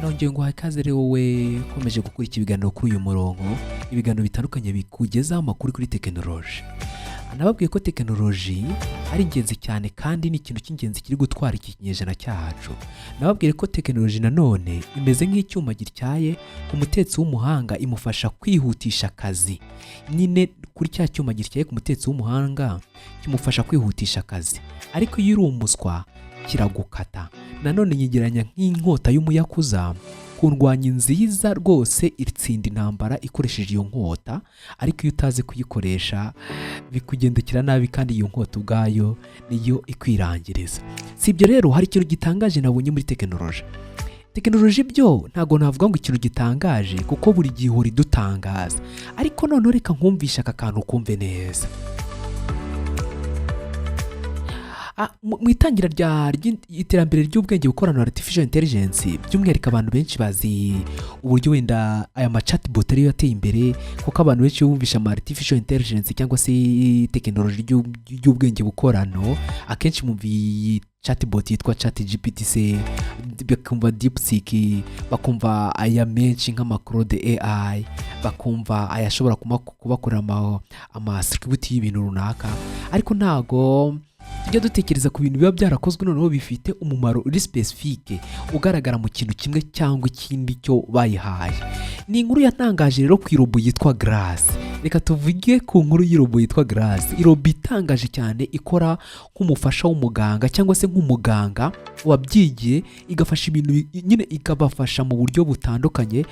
nongeye nguhaye ikaze rero wowe ukomeje gukurikira ibiganiro kuri uyu murongo, ibiganiro bitandukanye bikugezaho amakuru kuri tekinoloji. Nababwiye ko tekinoloji ari ingenzi cyane kandi ni ikintu cy'ingenzi kiri gutwara iki kinyejana cyacu. Nababwiye ko tekinoloji nanone imeze nk'icyuma gityaye, umutetsi w'umuhanga imufasha kwihutisha akazi. Nyine kuri cya cyuma gityaye ku mutetsi w'umuhanga kimufasha kwihutisha akazi, ariko iyo uri umuswa kiragukata. Nanone nyigeranya nk'inkota y'umuyakuza, ku ndwanyi nziza rwose itsinda intambara ikoresheje iyo nkota, ariko iyo utazi kuyikoresha bikugendekera nabi kandi iyo nkota ubwayo niyo ikwirangiriza. Si ibyo rero, hari ikintu gitangaje nabonye muri tekinoloji. Tekinoloji byo ntago navuga ngo ikintu gitangaje kuko buri gihe ihora idutangaza, ariko none reka nkumvisha aka kantu kumve neza. Mu itangira ry'iterambere ry'ubwenge bukorana artificial intelligence, by'umwihariko abantu benshi bazi uburyo wenda aya ma chatbot ariyo yateye imbere, kuko abantu benshi bumvisha ama artificial intelligence cyangwa se tekinoloji y'ubwenge bukorano, akenshi mumvi chatbot yitwa ChatGPT se, bakumva DeepSeek, bakumva aya menshi nk'ama Claude AI, bakumva ayashobora kubakorera ama script y'ibintu runaka, ariko ntago tujya dutekereza ku bintu biba byarakozwe noneho bifite umumaro uri specifique ugaragara mu kintu kimwe cyangwa ikindi cyo bayihaye. Ni inkuru yatangaje rero ku Irobo yitwa Grace. Reka tuvuge ku nkuru y'Irobo yitwa Grace. Irobo itangaje cyane, ikora nk'umufasha w'umuganga cyangwa se nk'umuganga wabyigiye, igafasha ibintu nyine ikabafasha mu buryo butandukanye,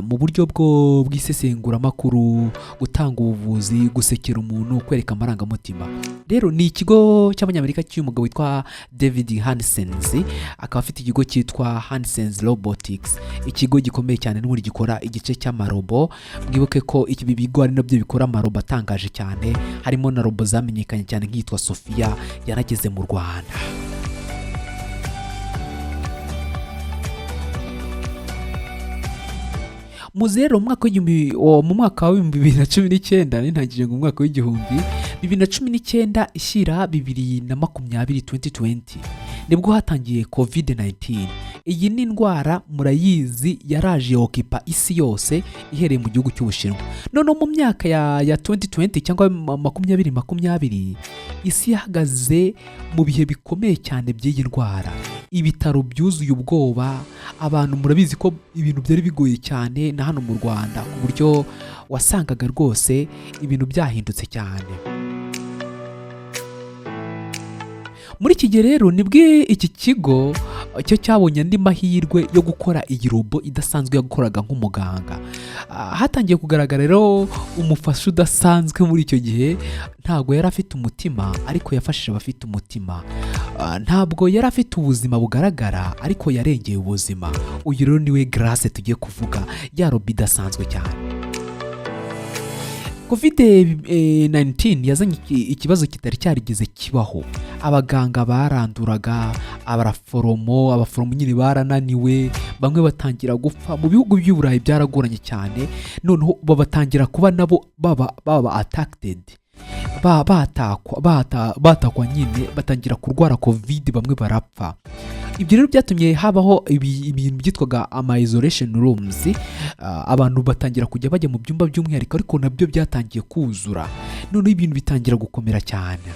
mu buryo bw'isesenguramakuru, gutanga ubuvuzi, gusekera umuntu, kwereka amarangamutima. Rero ni ikigo cy'abanyamerika cy'umugabo witwa David Hansen's, akaba afite ikigo cyitwa Hansen's Robotics, ikigo gikomeye cyane n'ubundi gikora igice cy'amarobo. Mwibuke ko ibi bigo ari nabyo bikora amarobo atangaje cyane, harimo na robo zamenyekanye cyane nk'iyitwa Sophia yarageze mu Rwanda. Muzero mu mwaka wa 2019, n'intangije ngo umwaka w'igihumbi 2019 ishyira 2020 nibwo hatangiye COVID-19. Iyi ni indwara murayizi yaraje okipa isi yose ihereye mu gihugu cy'Ubushinwa. None mu myaka ya 2020 cyangwa 2020 isi yahagaze mu bihe bikomeye cyane by'iyi ndwara. Ibitaro byuzuye ubwoba, abantu murabizi ko ibintu byari bigoye cyane na hano mu Rwanda, ku buryo wasangaga rwose ibintu byahindutse cyane. Muri iki gihe rero nibwo iki kigo cyo cyabonye andi mahirwe yo gukora iyi robo idasanzwe yakoraga nk'umuganga. Hatangiye kugaragara rero umufasha udasanzwe muri icyo gihe. Ntabwo yari afite umutima, ariko yafashije abafite umutima. Ntabwo yari afite ubuzima bugaragara, ariko yarengeye ubuzima. Uyu rero niwe Grace tugiye kuvuga, ya robo idasanzwe cyane. COVID-19 yazanye ikibazo kitari cyarigeze kibaho. Abaganga baranduraga, abaforomo nyine barananiwe, bamwe batangira gupfa. Mu bihugu by'Uburayi byaragoranye cyane, noneho batangira kuba nabo baba attacked, batakwa nyine, batangira kurwara COVID, bamwe barapfa. Ibyo rero byatumye habaho ibintu byitwaga ama isolation rooms. Abantu batangira kujya bajya mu byumba by'umwihariko, ariko nabyo byatangiye kuzura. None ibintu bitangira gukomera cyane.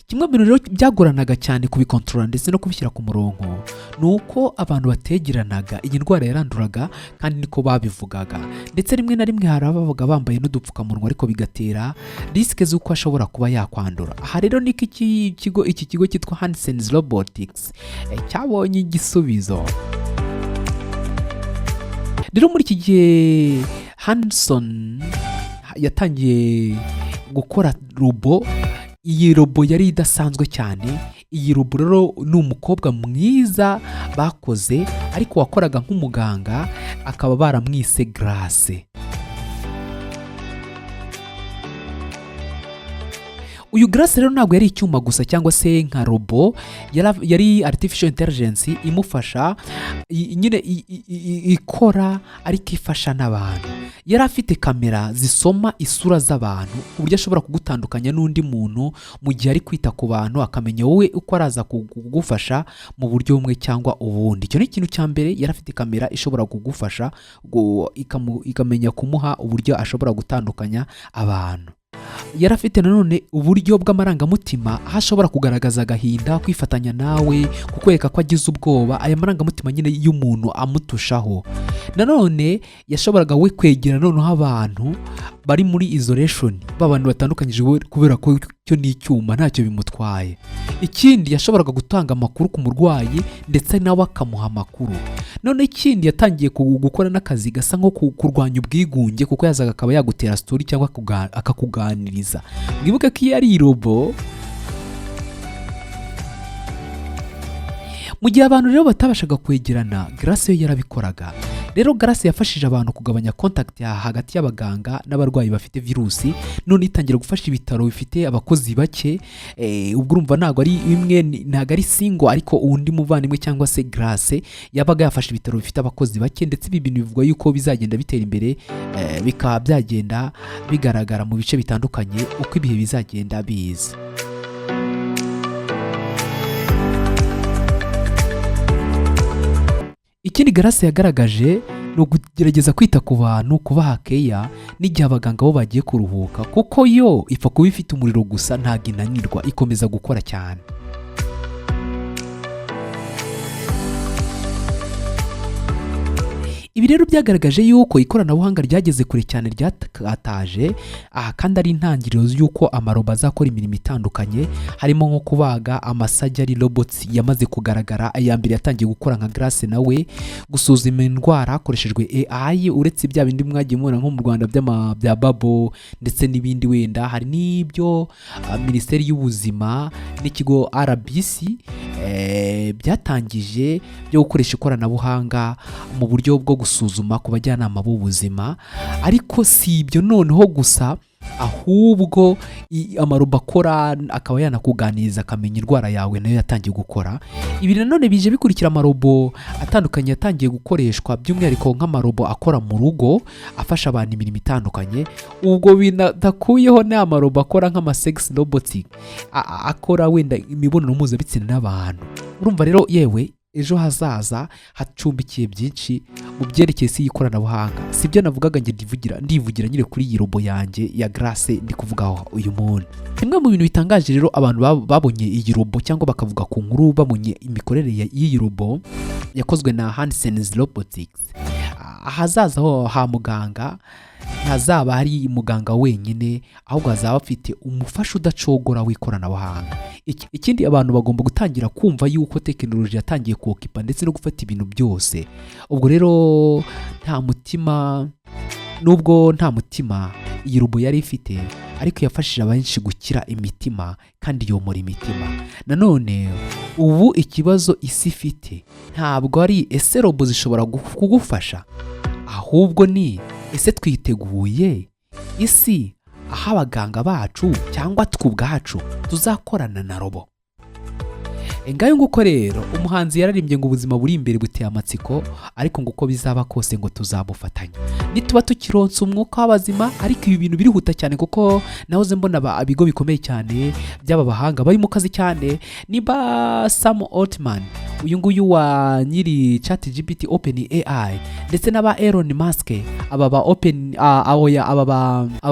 Kimwe mu bintu rero byagoranaga cyane kubikontorora ndetse no kubishyira ku murongo, nuko abantu bategeranaga. Iyi ndwara yaranduraga kandi niko babivugaga, ndetse rimwe na rimwe hari abavuga bambaye n'udupfukamunwa, ariko bigatera risike z'uko ashobora kuba yakwandura. Aha rero niko iki kigo cyitwa Hansen's Robotics cyabonye igisubizo. Rero muri iki gihe Hanson yatangiye gukora robo. Iyi robo yari idasanzwe cyane. Iyi robo rero ni umukobwa mwiza bakoze, ariko wakoraga nk'umuganga, akaba baramwise Grace. Uyu Grace rero ntabwo yari icyuma gusa cyangwa se nka robo, yari artificial intelligence imufasha nyine ikora, ariko ifasha n'abantu. yari afite kamera zisoma isura z'abantu ku buryo ashobora kugutandukanya n'undi muntu mu gihe ari kwita ku bantu, akamenya wowe uko araza kugufasha mu buryo bumwe cyangwa ubundi. Icyo ni ikintu cya mbere, yari afite kamera ishobora kugufasha ikamenya kumuha uburyo ashobora gutandukanya abantu. Yari afite nanone uburyo bw'amarangamutima, aho ashobora kugaragaza agahinda, kwifatanya nawe, kukwereka ko agize ubwoba, aya marangamutima nyine y'umuntu amutushaho. Nanone yashoboraga we kwegera noneho abantu bari muri isolation, b'abantu batandukanyije kubera ko cyo ni icyuma ntacyo bimutwaye. Ikindi yashoboraga gutanga amakuru ku murwayi ndetse nawe akamuha amakuru. None ikindi yatangiye gukora n'akazi gasa nko kurwanya ubwigunge, kuko yazaga akaba yagutera story cyangwa akakuganiriza. Mwibuke ko iyo ari Irobo, mu gihe abantu rero batabashaga kwegerana, Grace yo yarabikoraga. Rero Grace yafashije abantu kugabanya contact hagati y'abaganga n'abarwayi bafite virusi. None itangira gufasha ibitaro bifite abakozi bake. Ubwo urumva ntago ari imwe, ntago ari single, ariko undi muvandimwe cyangwa se Grace yabaga yafasha ibitaro bifite abakozi bake, ndetse ibi bintu bivugwa yuko bizagenda bitera imbere, bikaba byagenda bigaragara mu bice bitandukanye uko ibihe bizagenda biza. Ikindi Grace yagaragaje ni ukugerageza kwita ku bantu, kubaha keya n'igihe abaganga bo bagiye kuruhuka, kuko yo ipfa kuba ifite umuriro gusa ntabwo inanirwa, ikomeza gukora cyane. Ibi rero byagaragaje yuko ikoranabuhanga ryageze kure cyane, ryakataje kandi ari intangiriro y'uko amarobo azakora imirimo itandukanye, harimo nko kubaga, amasajari, robots yamaze kugaragara. Aya mbere yatangiye gukora nka Grace nawe, gusuzuma indwara hakoreshejwe AI, uretse bya bindi mwagiye mubona nko mu Rwanda bya babo ndetse n'ibindi. Wenda hari n'ibyo Minisiteri y'Ubuzima n'ikigo RBC byatangije byo gukoresha ikoranabuhanga mu buryo bwo gusuzuma ku bajyanama b'ubuzima. Ariko si ibyo noneho gusa, ahubwo amarobo akora akaba yanakuganiriza, akamenya indwara yawe, nayo yatangiye gukora. Ibi nanone bije bikurikira amarobo atandukanye yatangiye gukoreshwa, by'umwihariko nk'amarobo akora mu rugo afasha abantu imirimo itandukanye. Ubwo binadakuyeho n'amarobo akora nk'amasex robots akora wenda imibonano mpuzabitsina n'abantu. Urumva rero yewe ejo hazaza hacumbikiye byinshi mu byerekeye isi y'ikoranabuhanga. Sibyo navugaga nge ndivugira nyine kuri iyi robo yanjye ya Grace ndi kuvugaho uyu muntu. Kimwe mu bintu bitangaje rero, abantu babonye iyi robo cyangwa bakavuga ku nkuru babonye imikorere y'iyi robo yakozwe na Hansen's Robotics. Ahazaza ha muganga ntazaba hari muganga wenyine, ahubwo hazaba afite umufasha udacogora w'ikoranabuhanga. Ikindi abantu bagomba gutangira kumva yuko tekinoloji yatangiye kuokipa ndetse no gufata ibintu byose. Ubwo rero nubwo nta mutima iyi robo yari ifite, ariko yafashije abenshi gukira imitima kandi yomora imitima. Nanone ubu ikibazo isi ifite ntabwo ari ese robo zishobora kugufasha, ahubwo ni ese twiteguye isi aho abaganga bacu cyangwa twe ubwacu tuzakorana na robo. Ngayo nguko rero umuhanzi yararimbye ngo ubuzima buri imbere buteye amatsiko, ariko ngo uko bizaba kose ngo tuzabufatanya nituba tukironsa umwuka w'abazima. Ariko ibi bintu birihuta cyane, kuko nahoze mbona ibigo bikomeye cyane by'aba bahanga bari mu kazi cyane. Niba Sam Altman, uyu nguyu wa nyiri ChatGPT OpenAI, ndetse n'aba Elon Musk, aba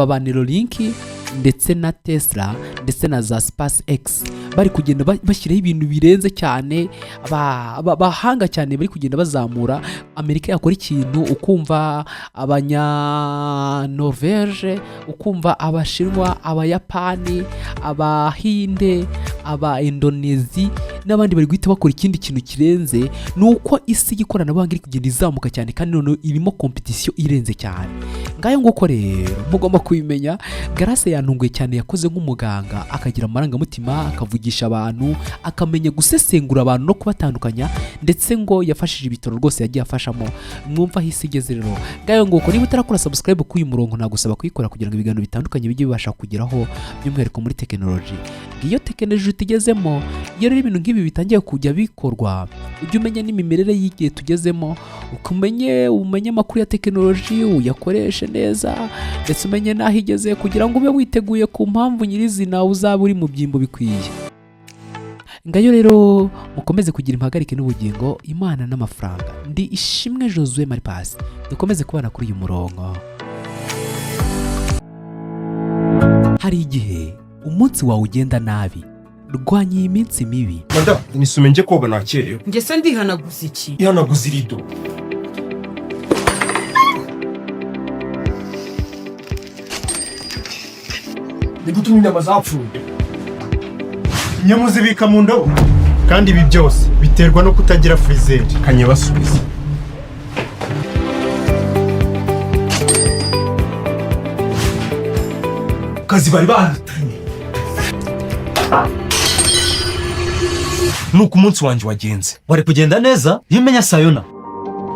ba Neuralink ndetse na Tesla ndetse na za SpaceX, bari kugenda bashyiraho ibintu birenze cyane, bahanga cyane, bari kugenda bazamura. Amerika yakora ikintu ukumva abanya-Norvege, ukumva abashinwa, abayapani, abahinde, aba-Indonesi n'abandi bari guhita bakora ikindi kintu kirenze. Nuko isi y'ikoranabuhanga iri kugenda izamuka cyane, kandi none irimo competition irenze cyane. Ngayo nguko rero mugomba kubimenya. Grace yantunguye cyane, yakoze nk'umuganga, akagira amarangamutima, akavugisha abantu, akamenya gusesengura abantu no kubatandukanya, ndetse ngo yafashije ibitaro rwose yagiye afashamo. Mwumva hisi igeze rero. Ngayo nguko, niba utarakora subscribe kuri uyu murongo, nagusaba kuyikora kugira ngo ibiganiro bitandukanye bijye bibasha kugeraho, by'umwihariko muri technology. iyo tekinoloji tugezemo, iyo rero ibintu nk'ibi bitangiye kujya bikorwa, ujye umenya n'imimerere y'igihe tugezemo, umenye amakuru ya tekinoloji uyakoreshe neza, ndetse umenye n'aho igeze kugira ngo ube witeguye ku mpamvu nyirizina uzaba uri mu byimbo bikwiye. Ngayo rero mukomeze kugira impagarike n'ubugingo, Imana n'amafaranga. Ndi Ishimwe Josue Maripasi, dukomeze kubana kuri uyu murongo. Hari igihe umunsi wawe ugenda nabi, rwanya iyi minsi mibi. Mada, nisume nje koga nakerewe. Nge se ndihanaguza iki? Ihanaguza irido. Nigutuma inyama zapfuye. Inyama uzibika mu ndobo, kandi ibi byose biterwa no kutagira freezer. Kanye basubiza. Kazi bari bahatanye. Nuko umunsi wanje wagenze. Wari kugenda neza iyo umenya sayona.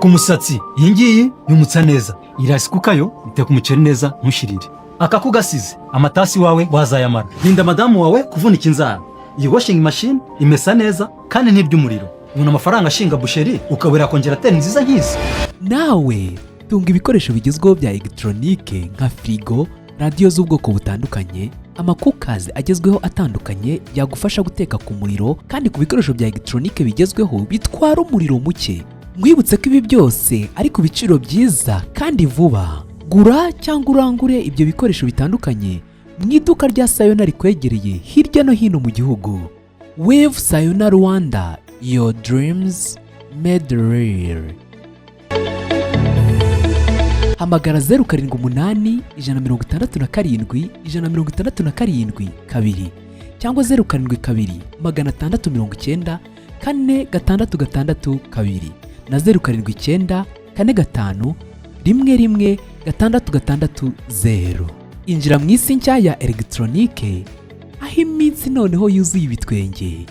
Ku musatsi iyi ngiyi yumutsa neza, irasikukayo iteka umuceri neza ntushirire. Akakugasize amatasi wawe wazayamara. Linda madamu wawe kuvunika inzara. Iyi washing machine imesa neza kandi ntiby'umuriro. Ubona amafaranga ashinga busheri ukabura kongerateri nziza nk'izi. Nawe tunga ibikoresho bigezweho bya electronique nka frigo, radio z'ubwoko butandukanye, amakukazi agezweho atandukanye yagufasha guteka ku muriro, kandi ku bikoresho bya electronique bigezweho bitwara umuriro muke. Mwibutse ko ibi byose ari ku biciro byiza kandi vuba. Gura cyangwa urangure ibyo bikoresho bitandukanye mu iduka rya Sayona rikwegereye hirya no hino mu gihugu. Wave Sayona Rwanda, your dreams made real. Hamagara 078 167 167 2 cyangwa 072 690 466 2 na 079 45 11 660. Injira mu isi nshya ya elegitoronike, aho iminsi noneho yuzuye ibitwenge.